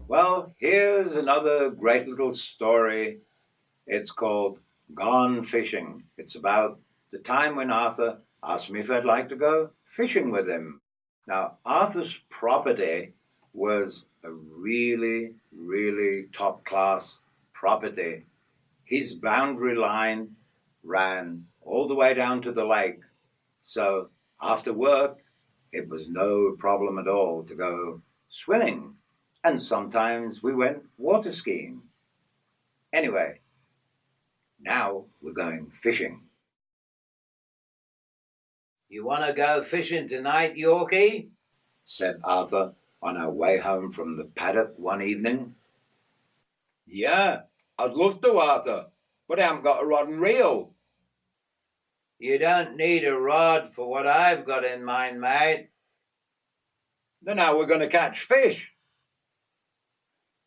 Well, here's another great little story. It's called Gone Fishing. It's about the time when Arthur asked me if I'd like to go fishing with him. Now, Arthur's property was a really, really top-class property. His boundary line ran all the way down to the lake. So after work, it was no problem at all to go swimming. And sometimes we went water skiing. Anyway, now we're going fishing. "You want to go fishing tonight, Yorky?" said Arthur on our way home from the paddock one evening. "Yeah, I'd love to, Arthur, but I haven't got a rod and reel." "You don't need a rod for what I've got in mind, mate." "Then how are we going to catch fish?"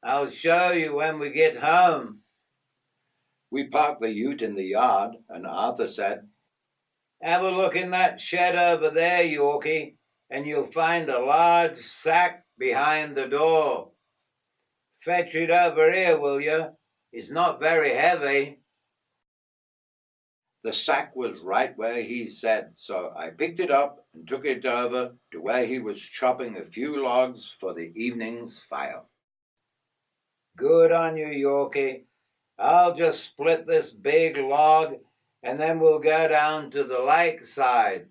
"I'll show you when we get home." We parked the ute in the yard, and Arthur said, "Have a look in that shed over there, Yorky, and you'll find a large sack behind the door. Fetch it over here, will you? It's not very heavy." The sack was right where he said, so I picked it up and took it over to where he was chopping a few logs for the evening's fire. "Good on you, Yorky. I'll just split this big log, and then we'll go down to the lake side."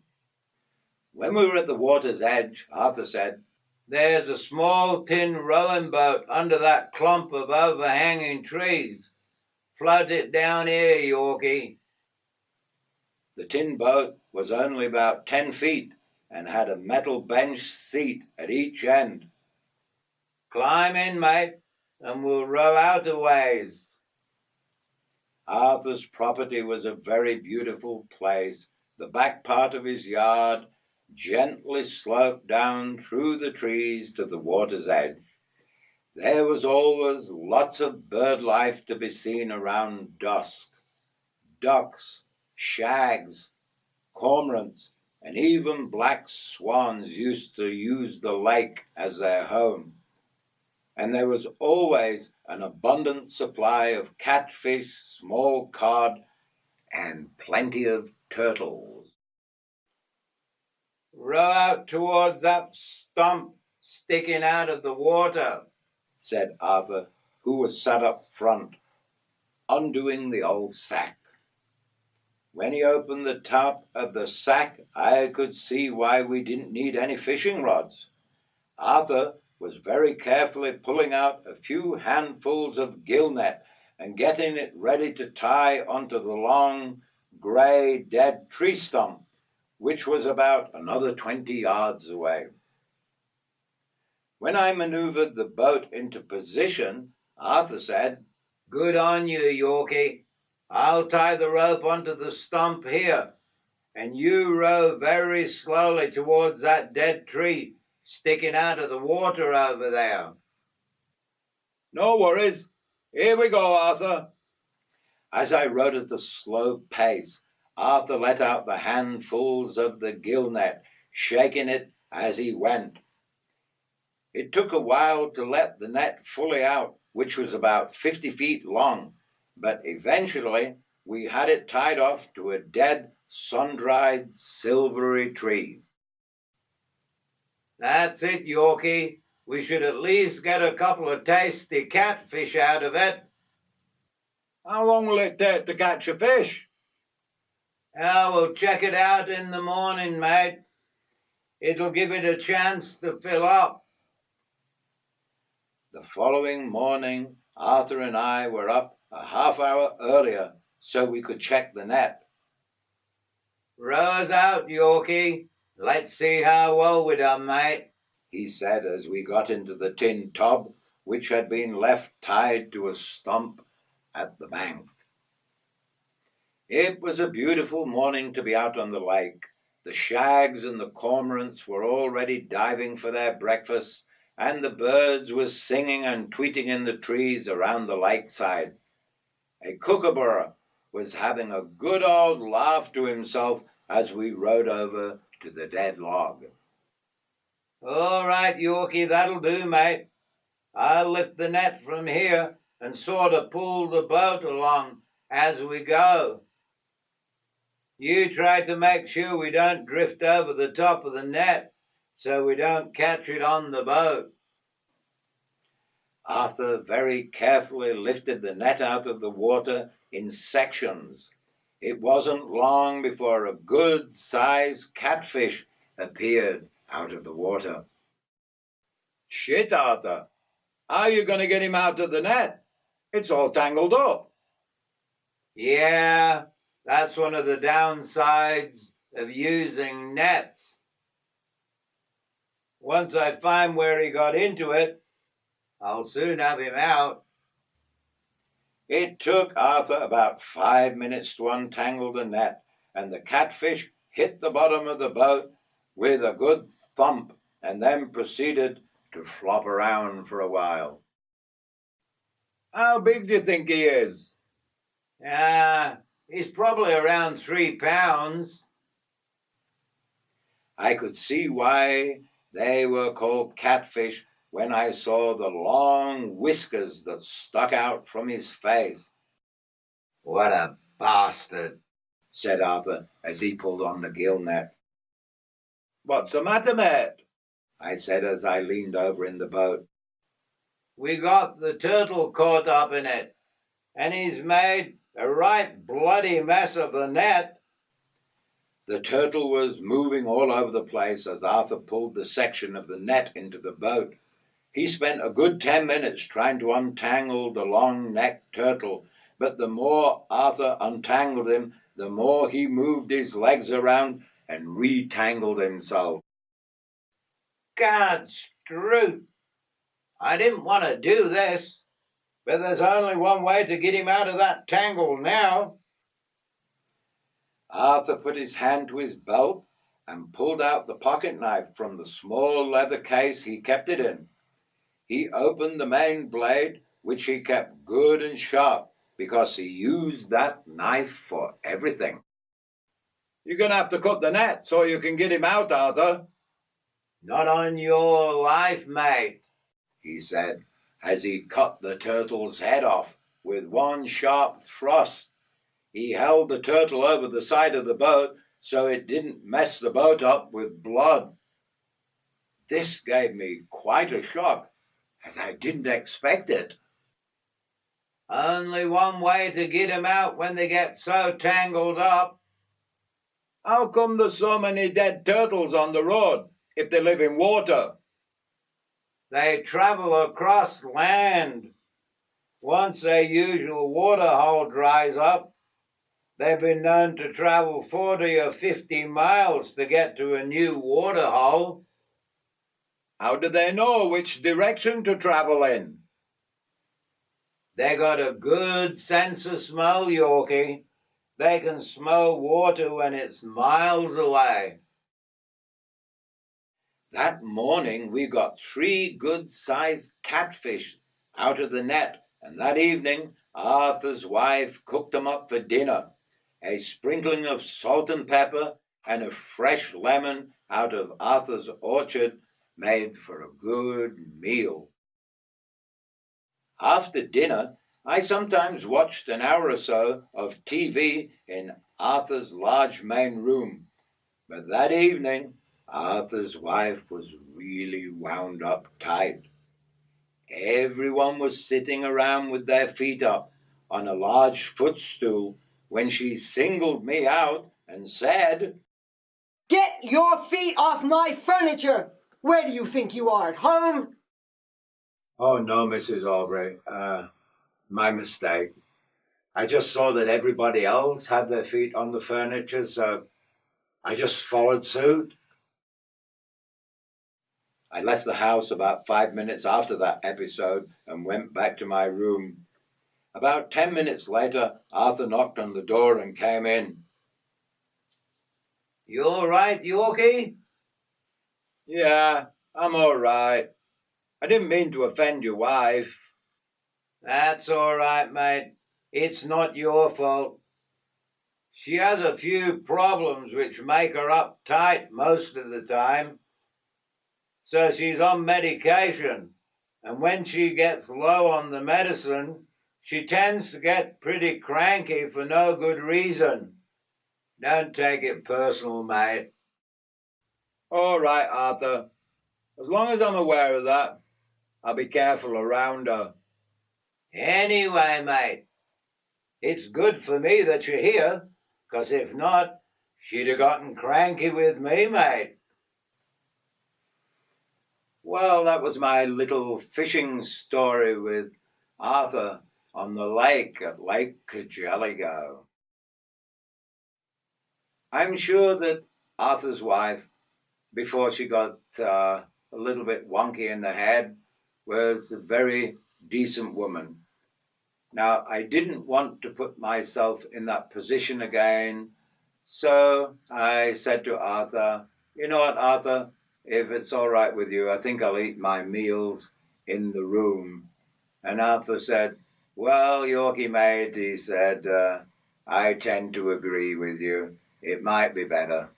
When we were at the water's edge, Arthur said, "There's a small tin rowing boat under that clump of overhanging trees. Float it down here, Yorky." The tin boat was only about 10 feet and had a metal bench seat at each end. "Climb in, mate, and we'll row out a ways." Arthur's property was a very beautiful place. The back part of his yard gently sloped down through the trees to the water's edge. There was always lots of bird life to be seen around dusk. Ducks, shags, cormorants, and even black swans used to use the lake as their home. And there was always an abundant supply of catfish, small cod, and plenty of turtles. "Row out towards that stump sticking out of the water," said Arthur, who was sat up front, undoing the old sack. When he opened the top of the sack, I could see why we didn't need any fishing rods. Arthur was very carefully pulling out a few handfuls of gill-net and getting it ready to tie onto the long, grey, dead tree stump, which was about another 20 yards away. When I maneuvered the boat into position, Arthur said, "Good on you, Yorky. I'll tie the rope onto the stump here, and you row very slowly towards that dead tree sticking out of the water over there." "No worries. Here we go, Arthur." As I rowed at a slow pace, Arthur let out the handfuls of the gill-net, shaking it as he went. It took a while to let the net fully out, which was about 50 feet long, but eventually we had it tied off to a dead, sun-dried, silvery tree. "That's it, Yorky. We should at least get a couple of tasty catfish out of it." "How long will it take to catch a fish?" We'll check it out in the morning, mate. It'll give it a chance to fill up." The following morning, Arthur and I were up a half hour earlier so we could check the net. "Row us out, Yorky. Let's see how well we done, mate," he said as we got into the tin tub, which had been left tied to a stump at the bank. It was a beautiful morning to be out on the lake. The shags and the cormorants were already diving for their breakfast, and the birds were singing and tweeting in the trees around the lakeside. A kookaburra was having a good old laugh to himself as we rode over to the dead log. "All right, Yorky, that'll do, mate. I'll lift the net from here and sort of pull the boat along as we go. You try to make sure we don't drift over the top of the net so we don't catch it on the boat." Arthur very carefully lifted the net out of the water in sections. It wasn't long before a good-sized catfish appeared out of the water. "Shit, Arthur, how are you going to get him out of the net? It's all tangled up." "Yeah, that's one of the downsides of using nets. Once I find where he got into it, I'll soon have him out." It took Arthur about 5 minutes to untangle the net, and the catfish hit the bottom of the boat with a good thump and then proceeded to flop around for a while. "How big do you think he is?" He's probably around 3 pounds. I could see why they were called catfish when I saw the long whiskers that stuck out from his face. "What a bastard," said Arthur as he pulled on the gill-net. "What's the matter, mate?" I said as I leaned over in the boat. "We got the turtle caught up in it, and he's made a right bloody mess of the net." The turtle was moving all over the place as Arthur pulled the section of the net into the boat. He spent a good 10 minutes trying to untangle the long-necked turtle, but the more Arthur untangled him, the more he moved his legs around and retangled himself. "God's truth, I didn't want to do this, but there's only one way to get him out of that tangle now." Arthur put his hand to his belt and pulled out the pocket knife from the small leather case he kept it in. He opened the main blade, which he kept good and sharp, because he used that knife for everything. "You're going to have to cut the net so you can get him out, Arthur." "Not on your life, mate," he said, as he cut the turtle's head off with one sharp thrust. He held the turtle over the side of the boat so it didn't mess the boat up with blood. This gave me quite a shock, as I didn't expect it. "Only one way to get 'em out when they get so tangled up." "How come there's so many dead turtles on the road if they live in water?" "They travel across land. Once their usual water hole dries up, they've been known to travel 40 or 50 miles to get to a new water hole." "How do they know which direction to travel in?" "They got a good sense of smell, Yorky. They can smell water when it's miles away." That morning we got 3 good-sized catfish out of the net, and that evening Arthur's wife cooked them up for dinner. A sprinkling of salt and pepper and a fresh lemon out of Arthur's orchard made for a good meal. After dinner, I sometimes watched an hour or so of TV in Arthur's large main room, but that evening Arthur's wife was really wound up tight. Everyone was sitting around with their feet up on a large footstool when she singled me out and said, "Get your feet off my furniture! Where do you think you are, at home?" "Oh, no, Mrs. Aubrey. My mistake. I just saw that everybody else had their feet on the furniture, so I just followed suit." I left the house about 5 minutes after that episode and went back to my room. About 10 minutes later, Arthur knocked on the door and came in. "You all right, Yorky?" "Yeah, I'm all right. I didn't mean to offend your wife." "That's all right, mate. It's not your fault. She has a few problems which make her uptight most of the time. So she's on medication, and when she gets low on the medicine, she tends to get pretty cranky for no good reason. Don't take it personal, mate. All right, Arthur. As long as I'm aware of that, I'll be careful around her. Anyway, mate, it's good for me that you're here, 'cause if not, she'd have gotten cranky with me, mate. Well, that was my little fishing story with Arthur on the lake at Lake Cargelligo. I'm sure that Arthur's wife, before she got a little bit wonky in the head, was a very decent woman. Now, I didn't want to put myself in that position again, so I said to Arthur, you know what, Arthur, if it's all right with you, I think I'll eat my meals in the room. And Arthur said, well, Yorky mate, he said, I tend to agree with you. It might be better.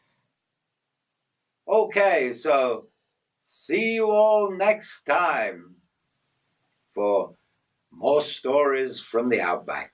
Okay, so see you all next time for more stories from the Outback.